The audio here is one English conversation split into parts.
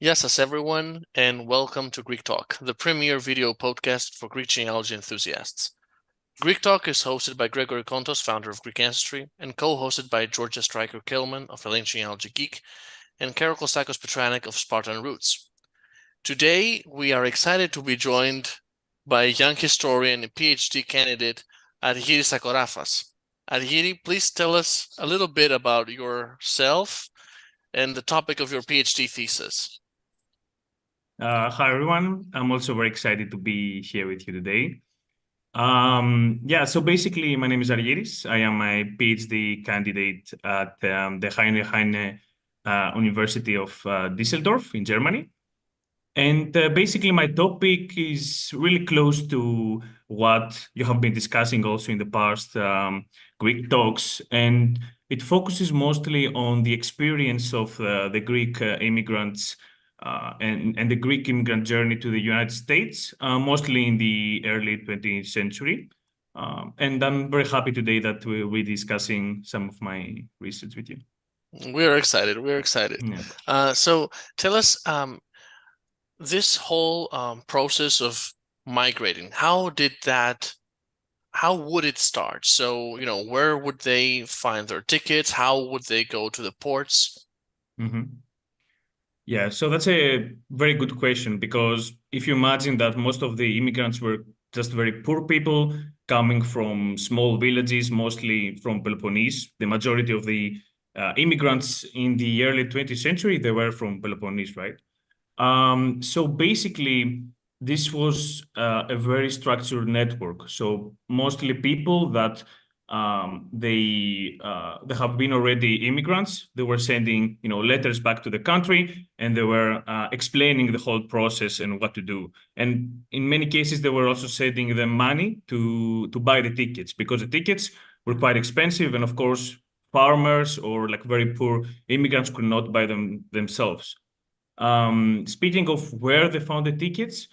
Yes, everyone, and welcome to Greek Talk, the premier video podcast for Greek genealogy enthusiasts. Greek Talk is hosted by Gregory Kontos, founder of Greek Ancestry, and co-hosted by Georgia Stryker-Kilman of Hellenic Genealogy Geek and Karol Kostakos-Petranek of Spartan Roots. Today, we are excited to be joined by a young historian and PhD candidate, Argyris Sakorafas. Argyris, please tell us a little bit about yourself and the topic of your PhD thesis. Hi, everyone. I'm also very excited to be here with you today. So basically, my name is Argyris. I am a PhD candidate at the Heinrich Heine University of Düsseldorf in Germany. And basically, my topic is really close to what you have been discussing also in the past Greek talks. And it focuses mostly on the experience of the Greek immigrants and the Greek immigrant journey to the United States, mostly in the early 20th century. And I'm very happy today that we'll be discussing some of my research with you. We're excited. Yeah. So tell us, this whole process of migrating, how would it start? So, where would they find their tickets? How would they go to the ports? Mm-hmm. Yeah, so that's a very good question, because if you imagine that most of the immigrants were just very poor people coming from small villages, mostly from Peloponnese, the majority of the immigrants in the early 20th century, they were from Peloponnese, right? So basically, this was a very structured network. So mostly people that they have been already immigrants. They were sending letters back to the country, and they were explaining the whole process and what to do. And in many cases, they were also sending them money to buy the tickets, because the tickets were quite expensive, and of course, farmers or like very poor immigrants could not buy them themselves. Speaking of where they found the tickets,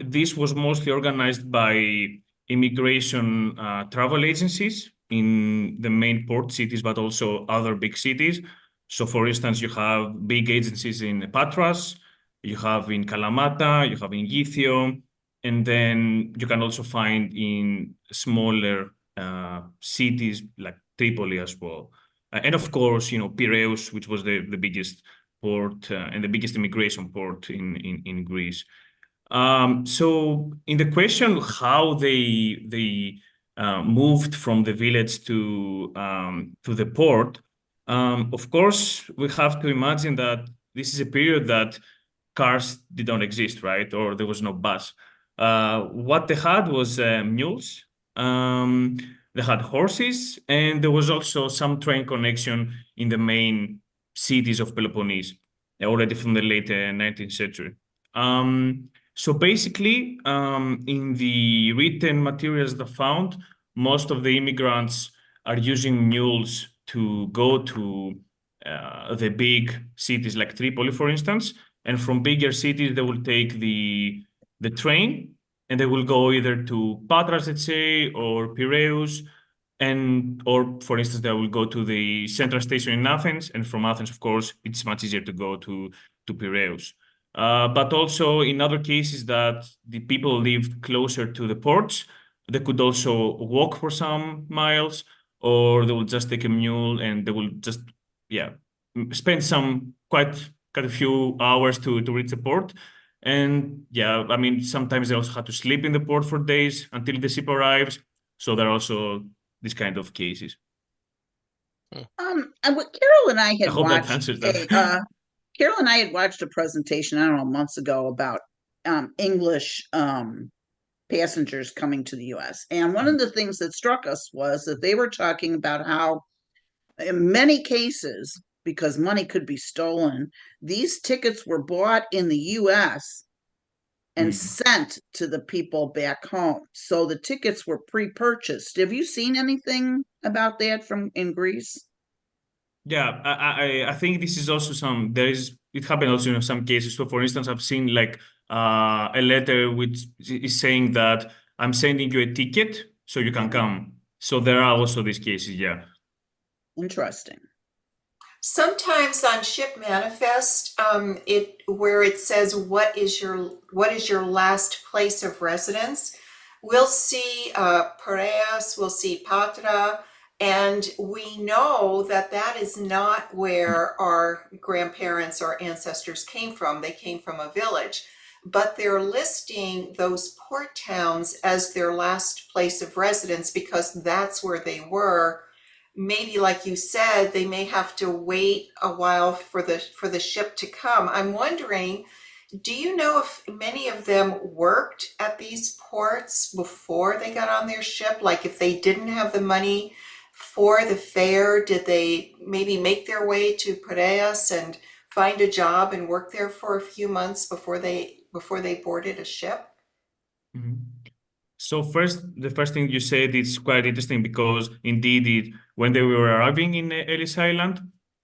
this was mostly organized by immigration travel agencies in the main port cities, but also other big cities. So, for instance, you have big agencies in Patras, you have in Kalamata, you have in Githio, and then you can also find in smaller cities like Tripoli as well. And of course, Piraeus, which was the biggest port and the biggest immigration port in Greece. So in the question how they moved from the village to the port, of course we have to imagine that this is a period that cars did not exist, right? Or there was no bus. What they had was mules. They had horses, and there was also some train connection in the main cities of Peloponnese, already from the late 19th century. So basically, in the written materials that found, most of the immigrants are using mules to go to the big cities like Tripoli, for instance. And from bigger cities, they will take the train, and they will go either to Patras, let's say, or Piraeus, or for instance, they will go to the central station in Athens, and from Athens, of course, it's much easier to go to Piraeus. But also in other cases that the people lived closer to the ports, they could also walk for some miles, or they will just take a mule and they will just, spend some quite a few hours to reach the port. And I mean, sometimes they also had to sleep in the port for days until the ship arrives. So there are also these kind of cases. And what Carol and I had I hope that answers that. Carol and I had watched a presentation, I don't know, months ago about English passengers coming to the U.S. And one of the things that struck us was that they were talking about how in many cases, because money could be stolen, these tickets were bought in the U.S. and sent to the people back home. So the tickets were pre-purchased. Have you seen anything about that in Greece? Yeah, I think this is also it happened also in some cases. So for instance, I've seen like a letter which is saying that I'm sending you a ticket so you can come. So there are also these cases, yeah. Interesting. Sometimes on ship manifest, where it says what is your last place of residence, we'll see Piraeus, we'll see Patra, and we know that that is not where our grandparents or ancestors came from. They came from a village, but they're listing those port towns as their last place of residence because that's where they were. Maybe like you said, they may have to wait a while for the ship to come. I'm wondering, do you know if many of them worked at these ports before they got on their ship? Like if they didn't have the money for the fare, did they maybe make their way to Piraeus and find a job and work there for a few months before they boarded a ship? Mhm. So the first thing you said is quite interesting because indeed, when they were arriving in Ellis Island,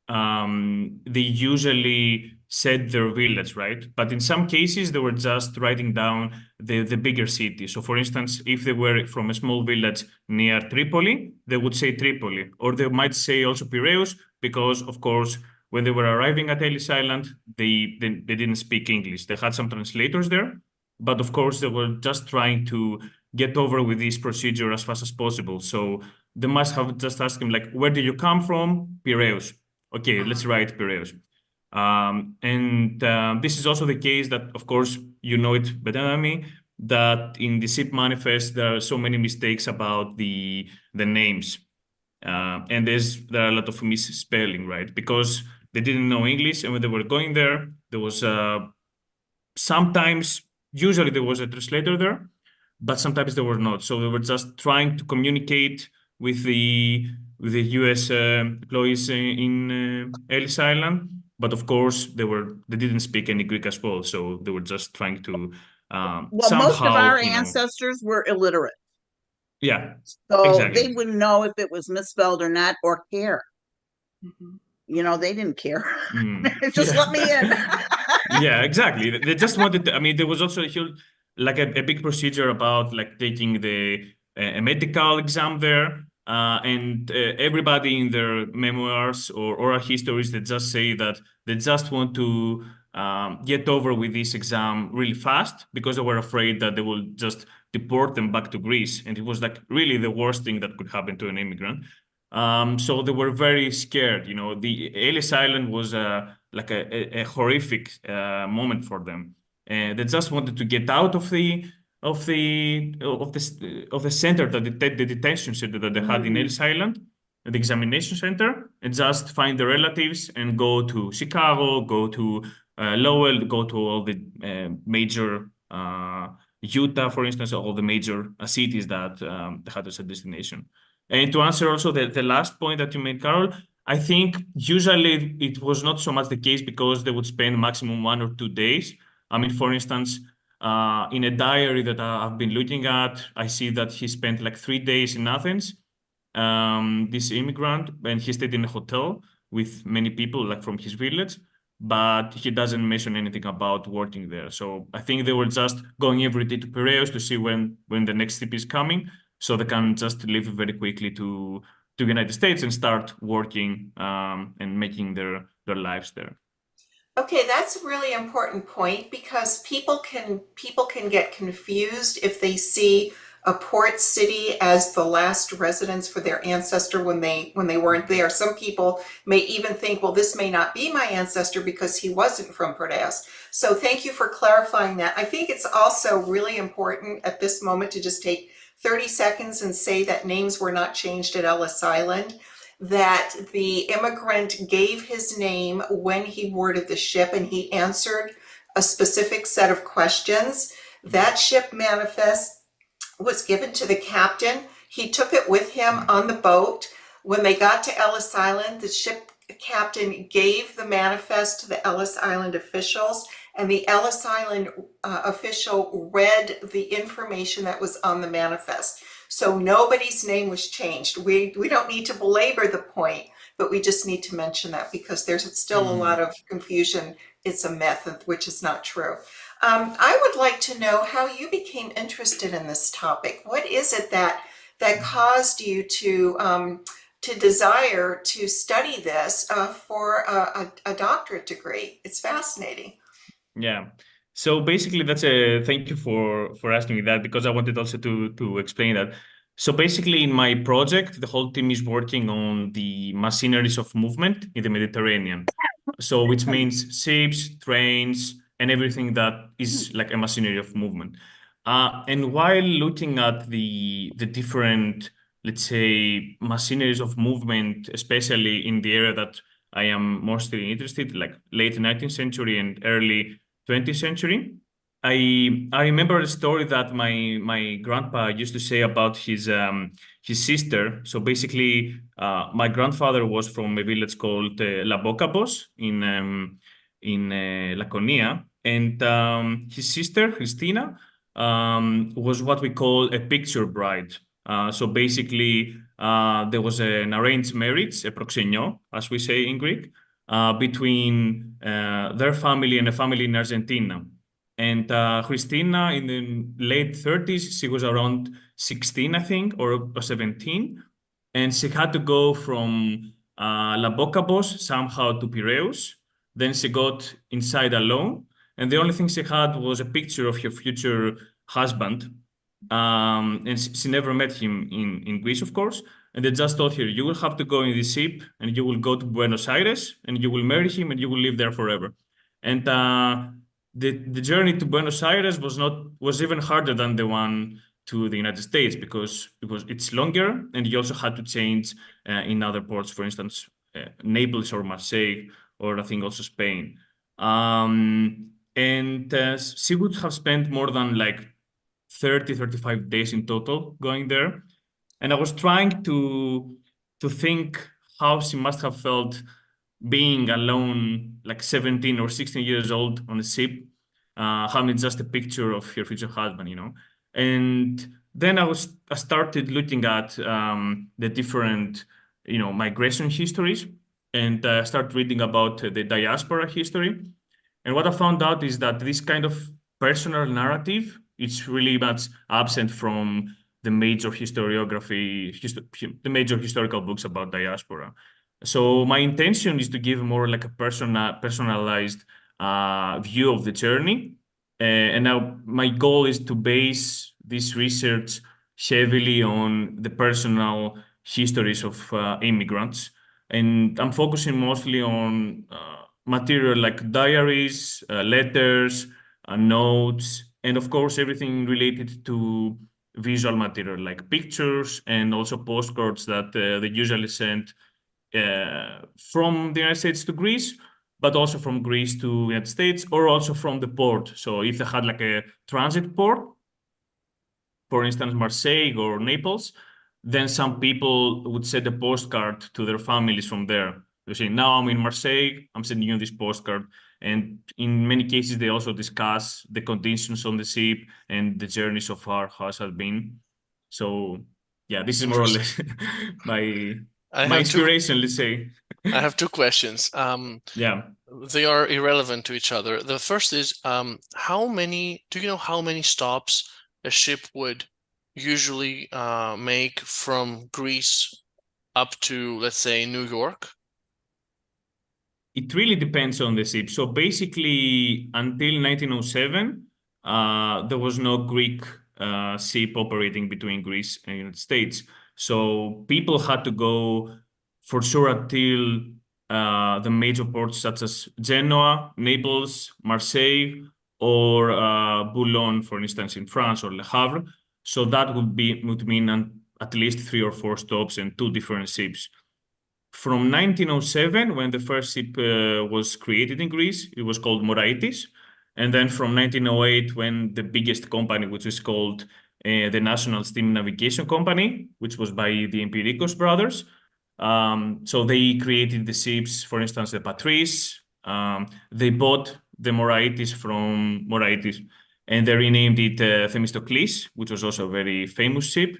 they usually said their village, right? But in some cases, they were just writing down the bigger city. So for instance, if they were from a small village near Tripoli, they would say Tripoli, or they might say also Piraeus, because of course, when they were arriving at Ellis Island, they didn't speak English. They had some translators there, but of course, they were just trying to get over with this procedure as fast as possible. So they must have just asked him, like, where do you come from? Piraeus. Okay, let's write Piraeus. This is also the case that, of course, you know it better than me, that in the ship manifest, there are so many mistakes about the names. And there are a lot of misspelling, right? Because they didn't know English, and when they were going there was usually there was a translator there, but sometimes they were not. So they were just trying to communicate with the US employees in Ellis Island. But of course, they didn't speak any Greek as well. So they were just trying to Well, most of somehow, our ancestors were illiterate, yeah, so they exactly. wouldn't know if it was misspelled or not, or care. Mhm. They didn't care. Just Yeah. let me in. Yeah, exactly. They just wanted I mean, there was also a big procedure about like taking a medical exam there. And everybody in their memoirs or oral histories, they just say that they just want to get over with this exam really fast because they were afraid that they will just deport them back to Greece. And it was like really the worst thing that could happen to an immigrant. So they were very scared. The Ellis Island was like a horrific moment for them. They just wanted to get out of the center, the detention center that they had in Ellis Island, the examination center, and just find the relatives and go to Chicago, go to Lowell, go to all the major Utah, for instance, all the major cities that they had as a destination. And to answer also the last point that you made, Carol, I think usually it was not so much the case because they would spend maximum 1 or 2 days. I mean, for instance, in a diary that I've been looking at, I see that he spent like 3 days in Athens, this immigrant, and he stayed in a hotel with many people like from his village, but he doesn't mention anything about working there. So I think they were just going every day to Piraeus to see when the next ship is coming, so they can just leave very quickly to United States and start working and making their lives there. Okay, that's a really important point because people can get confused if they see a port city as the last residence for their ancestor when they weren't there. Some people may even think, well, this may not be my ancestor because he wasn't from Piraeus. So thank you for clarifying that. I think it's also really important at this moment to just take 30 seconds and say that names were not changed at Ellis Island, that the immigrant gave his name when he boarded the ship and he answered a specific set of questions. That ship manifest was given to the captain. He took it with him on the boat. When they got to Ellis Island, the ship captain gave the manifest to the Ellis Island officials, and the Ellis Island official read the information that was on the manifest. So nobody's name was changed. We don't need to belabor the point, but we just need to mention that because there's still a lot of confusion. It's a myth, which is not true. I would like to know how you became interested in this topic. What is it that caused you to desire to study this for a doctorate degree. It's fascinating. Yeah. So basically, that's a thank you for asking me that, because I wanted also to explain that. So basically, in my project, the whole team is working on the machineries of movement in the Mediterranean. So which means ships, trains, and everything that is like a machinery of movement. And while looking at the different, let's say, machineries of movement, especially in the area that I am mostly interested, like late 19th century and early 20th century, I remember a story that my grandpa used to say about his sister. So basically, my grandfather was from a village called Labokabos in Laconia, and his sister Christina was what we call a picture bride. So basically, there was an arranged marriage, a proxenio, as we say in Greek, between their family and a family in Argentina. And Christina, in the late 30s, she was around 16, I think, or 17. And she had to go from Labokabos somehow to Piraeus. Then she got inside alone. And the only thing she had was a picture of her future husband. And she never met him in Greece, of course. And they just told her, you will have to go in the ship and you will go to Buenos Aires and you will marry him and you will live there forever. And the journey to Buenos Aires was even harder than the one to the United States, because it's longer and you also had to change in other ports, for instance, Naples or Marseille, or I think also Spain. And she would have spent more than like 35 days in total going there. And I was trying to think how she must have felt being alone, like 17 or 16 years old on a ship, having just a picture of her future husband, you know. And then I started looking at the different, you know, migration histories, and started reading about the diaspora history. And what I found out is that this kind of personal narrative is really much absent from the major historiography, the major historical books about diaspora. So my intention is to give more like a personalized view of the journey. And now my goal is to base this research heavily on the personal histories of immigrants. And I'm focusing mostly on material like diaries, letters, notes, and of course, everything related to visual material like pictures and also postcards that they usually send from the United States to Greece, but also from Greece to United States, or also from the port. So if they had like a transit port, for instance, Marseille or Naples, then some people would send a postcard to their families from there. They say, now I'm in Marseille, I'm sending you this postcard. And in many cases, they also discuss the conditions on the ship and the journey so far, how it has been. So yeah, this is more or less my inspiration, let's say. I have two questions. Yeah. They are irrelevant to each other. The first is, do you know how many stops a ship would usually make from Greece up to, let's say, New York? It really depends on the ship. So basically, until 1907, there was no Greek ship operating between Greece and the United States. So people had to go for sure until the major ports such as Genoa, Naples, Marseille, or Boulogne, for instance, in France, or Le Havre. So that would mean at least 3 or 4 stops and 2 different ships. From 1907, when the first ship was created in Greece, it was called Moraitis. And then from 1908, when the biggest company, which is called the National Steam Navigation Company, which was by the Empirikos brothers. So they created the ships, for instance, the Patrice. They bought the Moraitis from Moraitis, and they renamed it Themistocles, which was also a very famous ship.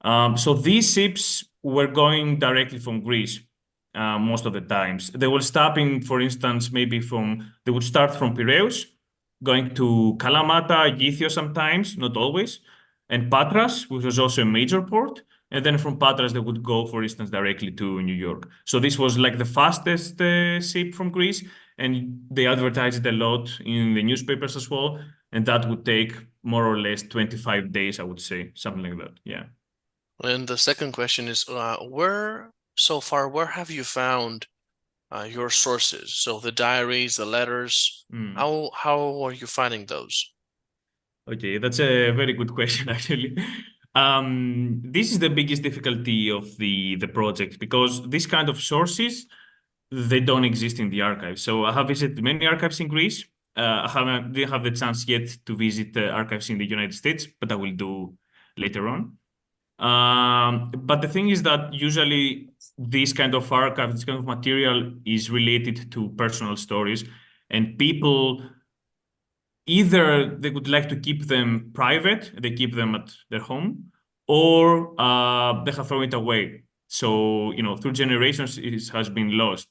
So these ships were going directly from Greece most of the times. They were stopping, for instance, they would start from Piraeus, going to Kalamata, Githio sometimes, not always, and Patras, which was also a major port. And then from Patras, they would go, for instance, directly to New York. So this was like the fastest ship from Greece, and they advertised it a lot in the newspapers as well. And that would take more or less 25 days, I would say, something like that. Yeah. And the second question is, where have you found your sources? So the diaries, the letters, how are you finding those? Okay, that's a very good question, actually. This is the biggest difficulty of the project, because this kind of sources, they don't exist in the archives. So I have visited many archives in Greece. Didn't have the chance yet to visit archives in the United States, but I will do later on. But the thing is that usually this kind of archive, this kind of material is related to personal stories, and people either they would like to keep them private, they keep them at their home, or they have thrown it away. So, through generations, it has been lost.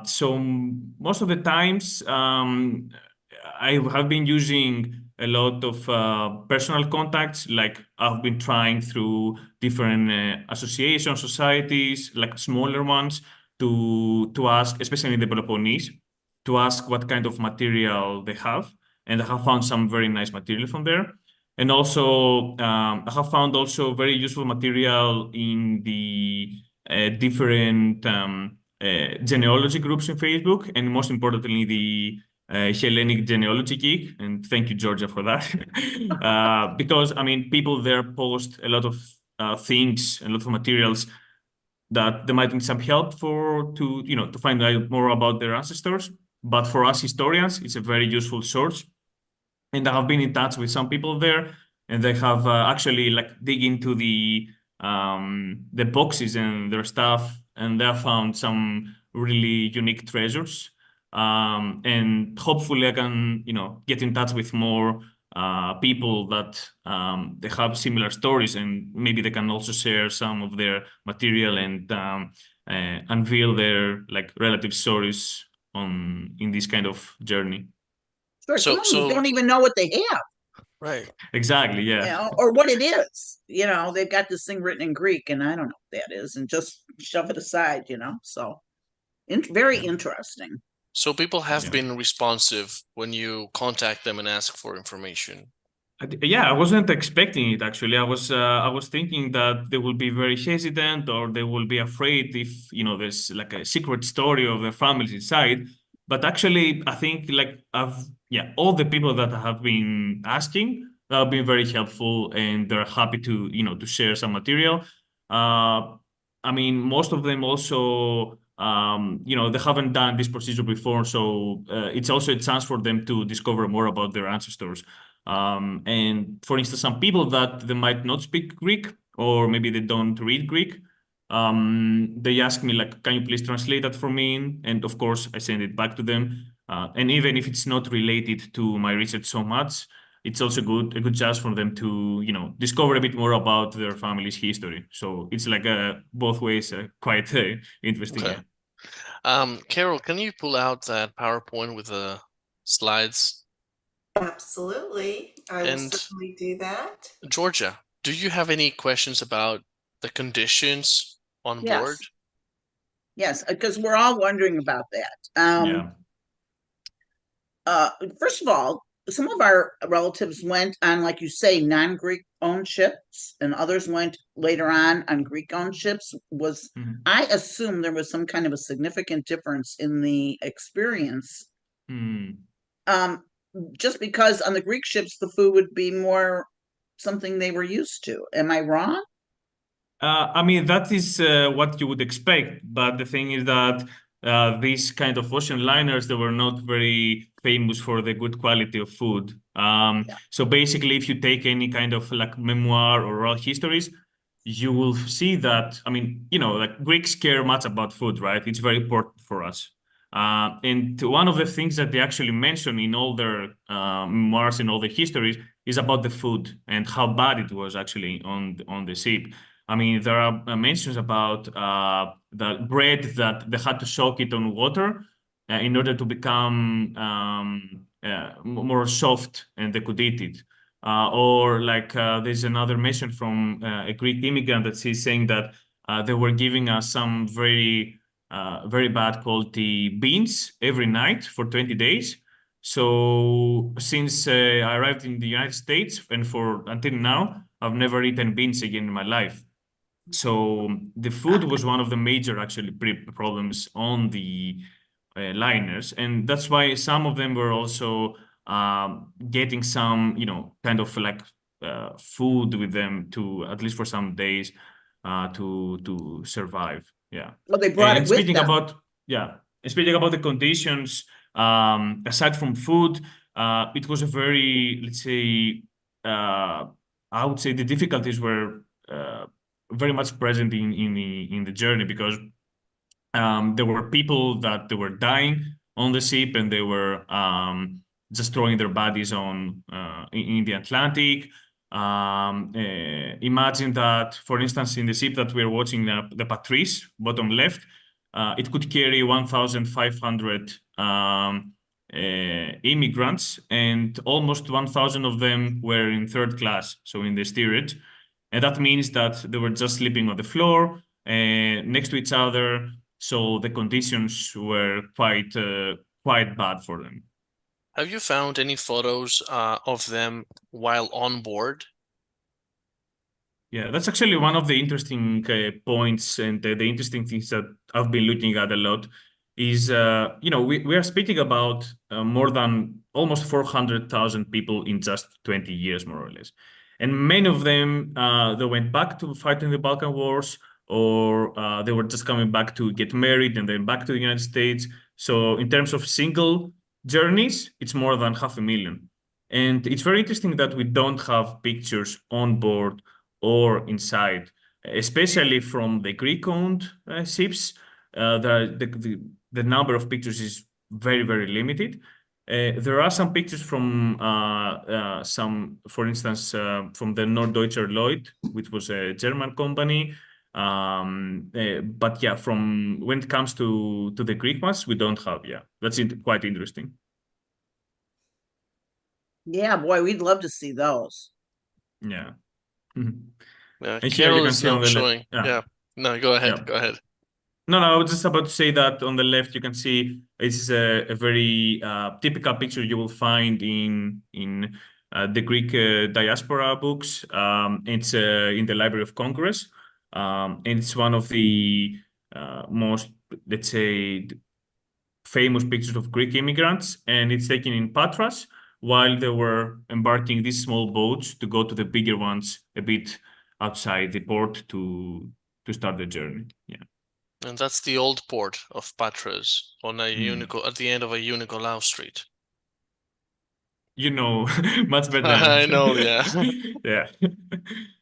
So most of the times, I have been using a lot of personal contacts. Like I've been trying through different associations, societies, like smaller ones, to ask, especially in the Peloponnese, to ask what kind of material they have. And I have found some very nice material from there. And also, I have found also very useful material in the different genealogy groups in Facebook, and most importantly, the Hellenic Genealogy Geek. And thank you, Georgia, for that. Because, people there post a lot of things, a lot of materials that they might need some help to find out more about their ancestors. But for us historians, it's a very useful source. And I have been in touch with some people there, and they have actually dig into the boxes and their stuff, and they have found some really unique treasures. And hopefully I can, get in touch with more people that they have similar stories, and maybe they can also share some of their material and unveil their relative stories in this kind of journey. Sure, some of them don't even know what they have. Right. Exactly, yeah. Or what it is. They've got this thing written in Greek, and I don't know what that is, and just shove it aside, So very interesting. So people have been responsive when you contact them and ask for information. Yeah, I wasn't expecting it, actually. I was thinking that they will be very hesitant, or they will be afraid if there's a secret story of their families inside. But actually, I think all the people that I have been asking have been very helpful, and they're happy to to share some material. Most of them also they haven't done this procedure before, so it's also a chance for them to discover more about their ancestors. And for instance, some people that they might not speak Greek, or maybe they don't read Greek, they ask me can you please translate that for me? And of course, I send it back to them. And even if it's not related to my research so much, it's also a good chance for them to discover a bit more about their family's history. So it's both ways, quite interesting. Okay. Yeah. Carol, can you pull out that PowerPoint with the slides? Absolutely. I will certainly do that. Georgia, do you have any questions about the conditions on board? Yes, because we're all wondering about that. First of all, some of our relatives went on, like you say, non-Greek owned ships, and others went later on Greek owned ships. I assume there was some kind of a significant difference in the experience. Just because on the Greek ships, the food would be more something they were used to. Am I wrong? That is what you would expect. But the thing is that these kind of ocean liners, they were not very famous for the good quality of food. So basically, if you take any kind of memoir or oral histories, you will see that, Greeks care much about food, right? It's very important for us. And one of the things that they actually mention in all their memoirs and all the histories is about the food and how bad it was actually on the ship. There are mentions about the bread that they had to soak it on water in order to become more soft, and they could eat it. Or like there's another mention from a Greek immigrant that he's saying that they were giving us some very bad quality beans every night for 20 days. So since I arrived in the United States and until now, I've never eaten beans again in my life. So the food was one of the major actually problems on the liners, and that's why some of them were also getting some, kind of like food with them to at least for some days to survive. Yeah. Well, they brought it with them. Speaking about the conditions, aside from food, it was a very, let's say, I would say the difficulties were very much present in the journey, because there were people that they were dying on the ship, and they were just throwing their bodies in the Atlantic. Imagine that, for instance, in the ship that we're watching, the Patrice, bottom left, it could carry 1,500 immigrants, and almost 1,000 of them were in third class, so in the steerage. And that means that they were just sleeping on the floor next to each other. So the conditions were quite bad for them. Have you found any photos of them while on board? Yeah, that's actually one of the interesting points, and the interesting things that I've been looking at a lot is, we are speaking about more than almost 400,000 people in just 20 years, more or less. And many of them, they went back to fight in the Balkan Wars, or they were just coming back to get married and then back to the United States. So in terms of single journeys, it's more than 500,000. And it's very interesting that we don't have pictures on board or inside, especially from the Greek-owned ships. The number of pictures is very, very limited. There are some pictures from for instance, from the Norddeutscher Lloyd, which was a German company. But yeah, from when it comes to the Greek ones, we don't have. Yeah, that's quite interesting. Yeah, boy, we'd love to see those. Yeah. Carol here you can is see now showing. Yeah. No, go ahead. Yeah. Go ahead. No, I was just about to say that on the left you can see it's a very typical picture you will find in the Greek diaspora books. It's in the Library of Congress. And it's one of the most, let's say, famous pictures of Greek immigrants, and it's taken in Patras while they were embarking these small boats to go to the bigger ones a bit outside the port to start the journey. Yeah. And that's the old port of Patras on at the end of a Unicolau Street. You know much better. I know, yeah. Yeah.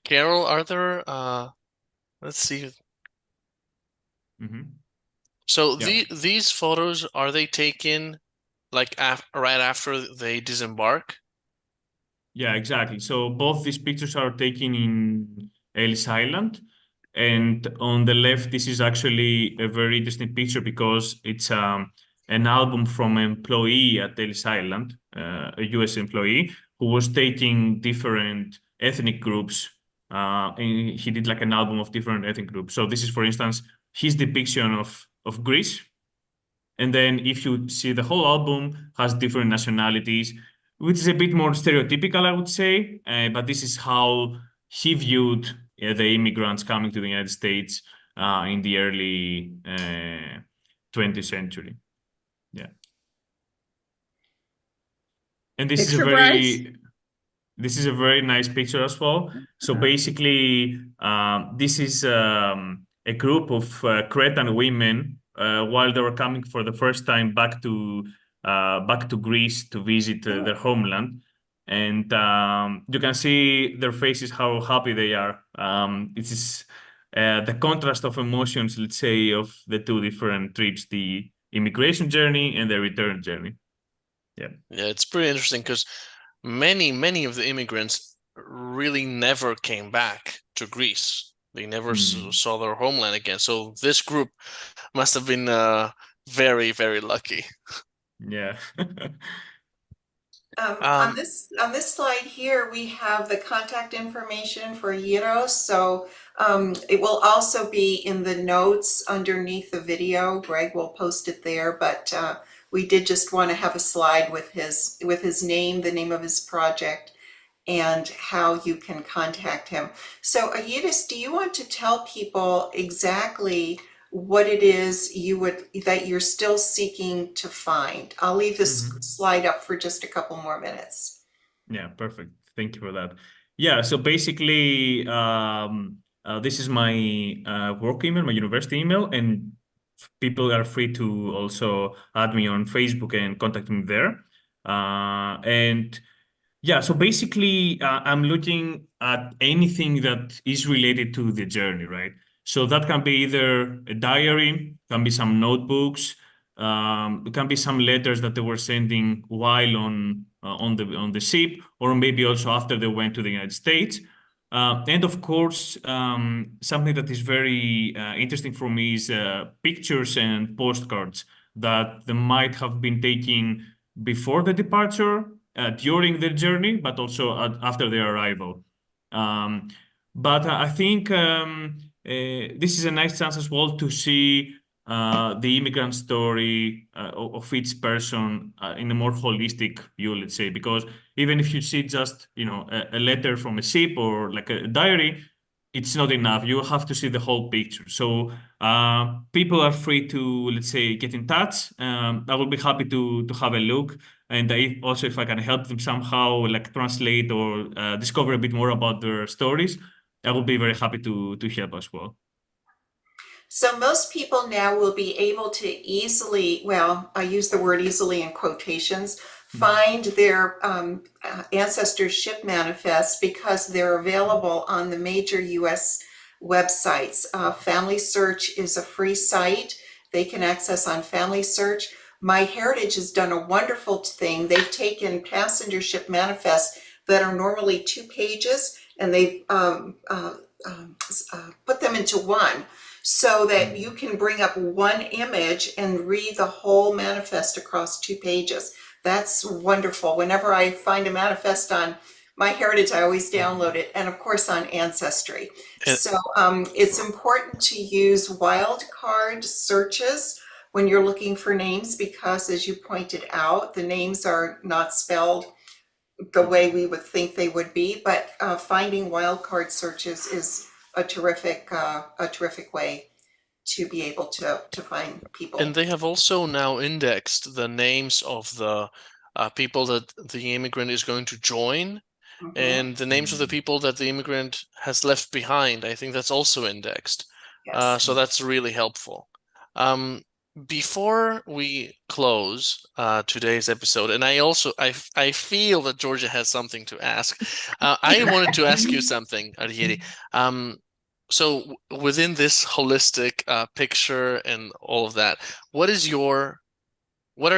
Carol, are there let's see. So these photos, are they taken like right after they disembark? Yeah, exactly. So both these pictures are taken in Ellis Island. And on the left, this is actually a very interesting picture because it's an album from an employee at Ellis Island, a US employee, who was taking different ethnic groups. And he did like an album of different ethnic groups. So this is, for instance, his depiction of Greece. And then if you see the whole album has different nationalities, which is a bit more stereotypical, I would say. But this is how he viewed the immigrants coming to the United States in the early 20th century. Yeah. And this is a very nice picture as well. So basically, this is a group of Cretan women while they were coming for the first time back to Greece to visit their homeland. And you can see their faces, how happy they are. It is the contrast of emotions, let's say, of the two different trips, the immigration journey and the return journey. Yeah. Yeah, it's pretty interesting because many of the immigrants really never came back to Greece. They never saw their homeland again. So this group must have been very, very lucky. Yeah. On this slide here, we have the contact information for Yiros. So it will also be in the notes underneath the video. Greg will post it there, but we did just want to have a slide with his name, the name of his project, and how you can contact him. So Yiros, do you want to tell people exactly what it is that you're still seeking to find? I'll leave this slide up for just a couple more minutes. Yeah, perfect. Thank you for that. Yeah, so basically, this is my work email, my university email, and people are free to also add me on Facebook and contact me there. And yeah, so basically, I'm looking at anything that is related to the journey, right? So that can be either a diary, can be some notebooks, it can be some letters that they were sending while on the ship, or maybe also after they went to the United States. And of course, something that is very interesting for me is pictures and postcards that they might have been taking before the departure, during their journey, but also after their arrival. But I think this is a nice chance as well to see the immigrant story of each person in a more holistic view, let's say, because even if you see just, a letter from a ship or like a diary, it's not enough. You have to see the whole picture. So people are free to, let's say, get in touch. I will be happy to have a look. And if I can help them somehow, like translate or discover a bit more about their stories, I will be very happy to help as well. So most people now will be able to easily, well, I use the word easily in quotations, find their ancestors' ship manifests because they're available on the major US websites. Family Search is a free site they can access on Family Search. MyHeritage has done a wonderful thing. They've taken passenger ship manifests that are normally 2 pages and they've put them into one, so that you can bring up one image and read the whole manifest across 2 pages. That's wonderful. Whenever I find a manifest on MyHeritage, I always download it, and of course on Ancestry. So it's important to use wildcard searches when you're looking for names, because as you pointed out, the names are not spelled the way we would think they would be, but finding wildcard searches is a terrific way to be able to find people. And they have also now indexed the names of the people that the immigrant is going to join, and the names of the people that the immigrant has left behind. I think that's also indexed. Yes. So that's really helpful. Before we close today's episode, and I feel that Georgia has something to ask. I wanted to ask you something, Argyris. So within this holistic picture and all of that, what are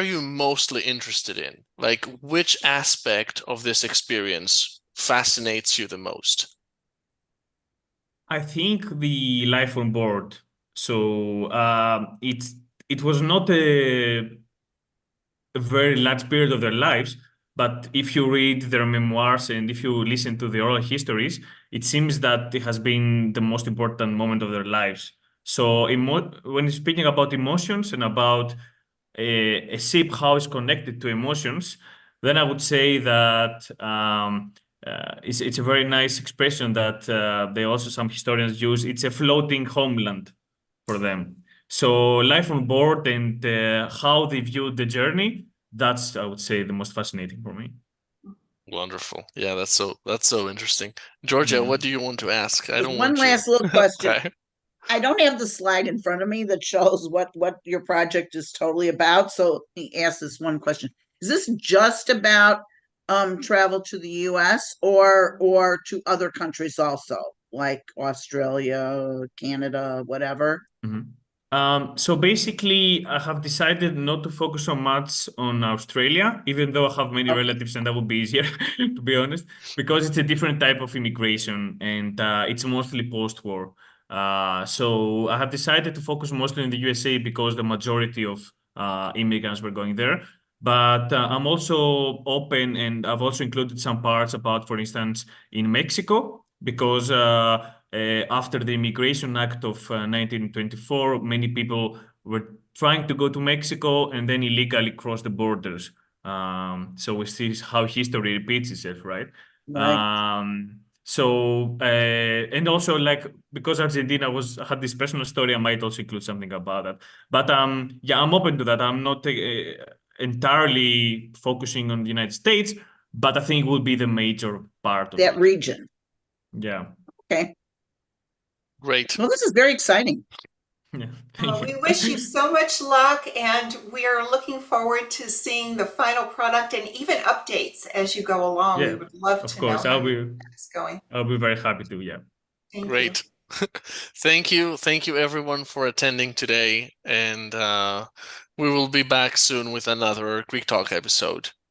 you mostly interested in? Like, which aspect of this experience fascinates you the most? I think the life on board. So it was not a very large period of their lives, but if you read their memoirs and if you listen to the oral histories, it seems that it has been the most important moment of their lives. So when speaking about emotions and about a ship, how it's connected to emotions, then I would say that it's a very nice expression that some historians use. It's a floating homeland for them. So life on board and how they viewed the journey, that's, I would say, the most fascinating for me. Wonderful. Yeah, that's so interesting. Georgia, what do you want to ask? I don't One want last little question. Okay. I don't have the slide in front of me that shows what your project is totally about. So let me ask this one question. Is this just about travel to the US or to other countries also, like Australia, Canada, whatever? So basically, I have decided not to focus so much on Australia, even though I have many relatives and that would be easier, to be honest, because it's a different type of immigration and it's mostly post-war. So I have decided to focus mostly in the USA because the majority of immigrants were going there. But I'm also open, and I've also included some parts about, for instance, in Mexico, because after the Immigration Act of 1924, many people were trying to go to Mexico and then illegally cross the borders. So we see how history repeats itself, right? Right. And also, like, because Argentina had this personal story, I might also include something about that. But yeah, I'm open to that. I'm not entirely focusing on the United States, but I think it will be the major part of That it. region. Yeah. Okay. Great. Well, this is very exciting. Yeah. We wish you so much luck, and we are looking forward to seeing the final product and even updates as you go along. Yeah, We would love of to course. know how it's going. I'll be very happy to. Yeah. Thank you. Great. Thank you everyone for attending today, and we will be back soon with another Greek Talk episode.